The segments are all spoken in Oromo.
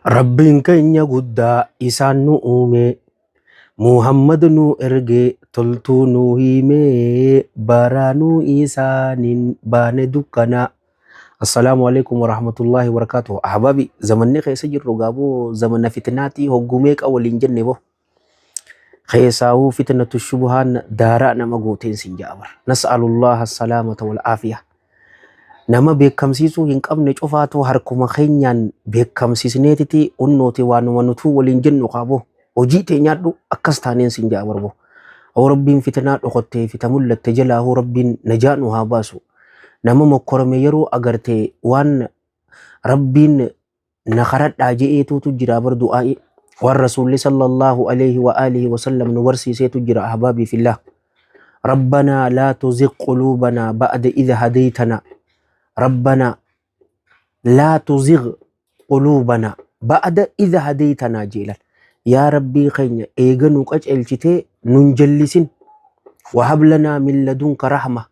Rabbiin keenya guddaa isaan nu uume, Muhammad nu erge toltuu nu hime, baranuu isaaniin baane dukkana. Assalamu alaikum warahmatullahi wabarakatuh. Ahbabi, zamanni keessa jirru gaaboo zamana fitnaati hoggumee qawaliin jenne bo. Keessaawuu fitnatu shubuhaan daaraa nama gooteen sin jaabar. Nas'alullaha as-salaamata wal aafiya. Nama beekamsiisuu hin qabne cufaatu harkuma keenyaan beekamsiisneetiti unnooti waanuma nutuu waliin jennu qabu. Hojii teenyaadhu akkas taaneen sin jaabar bo. Rabbiin fitnaa dhokottee fita mul'atte jalaahu Rabbiin najaa nu haa baasu. Nama mokkorame yeroo agarte waan Rabbiin na karadhaa je'eetutu jira bar du'aa'i. Waan Rasuulli sallallahu alayhi wa alihi wa sallam nu barsiiseetu jira ahbaabii fillah. Rabbana laa tuzigh quluubana ba'da idha hadaytana. ربنا لا تزغ قلوبنا بعد إذا هديتنا جيلا يا ربي خينا إيغنوك أجلتي ننجلسين وهب لنا من لدنك رحمة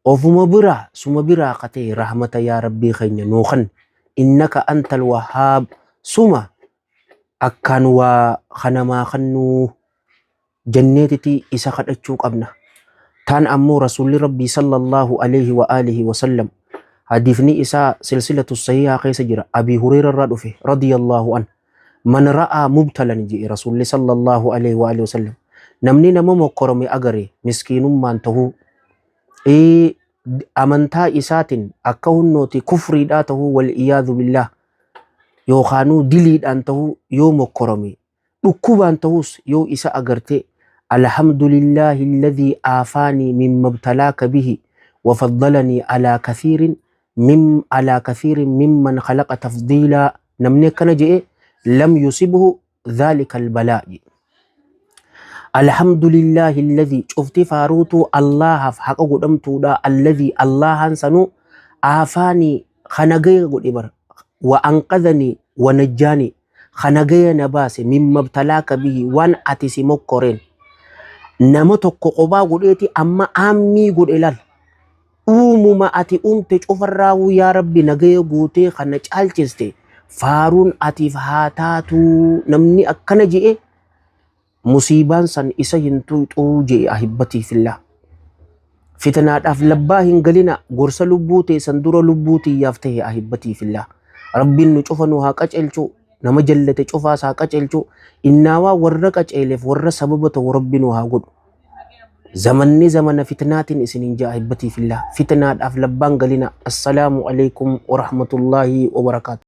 وفما برا سما برا قتي رحمة يا ربي خينا نوخن إنك أنت الوهاب سما أكان وخنما خنو جنيتي إساقت أجوك أبنا تان أمو رسول ربي صلى الله عليه وآله وسلم حديثني إساء سلسلة الصحيحة قيس جرى أبي هريرة رضي الله عنه من رأى مبتلا جي رسول صلى الله عليه وآله وسلم نمني نمو مقرمي أغري مسكين من تهو أمنتا إسات أكون نوتي كفري داته والإياذ بالله يو خانو دليد أنته يو مقرمي نكوب أنتهوس يو إساء أغرتي الحمد لله الذي آفاني مما ابتلاك به وفضلني على كثير ممن خلق تفضيلا نمني كان جئ لم يصبه ذلك البلاء الحمد لله الذي شفت فاروتو الله حق قدمتو دا الذي الله سنو آفاني خنقي قدبر وأنقذني ونجاني خنقي نباسي مما ابتلاك به وان أتسي مكورين نمتو قبا قديتي أما أمي قد إلال uumuma ati umte cufarraawu yaa rabbi nagaya guutee kana caalchiste faaruun atiif haa taatu namni akkana je'e musiibaan san isa hin tuuxuu je'e ahibbatii fillah. Fitnaadhaaf labbaa hin galina gorsa lubbuu teessan dura lubbuu tiyyaaf ta'e ahibbatii fillah. Rabbiin nu cufa nu haa qaceelchu nama jallate cufaas haa qaceelchu innaawaa warra qaceeleef warra sababa ta'u rabbi nu haa godhu. زمني زمن فتنات إسنين جاء أحبتي في الله فتنات أفلبان قلنا السلام عليكم ورحمة الله وبركاته.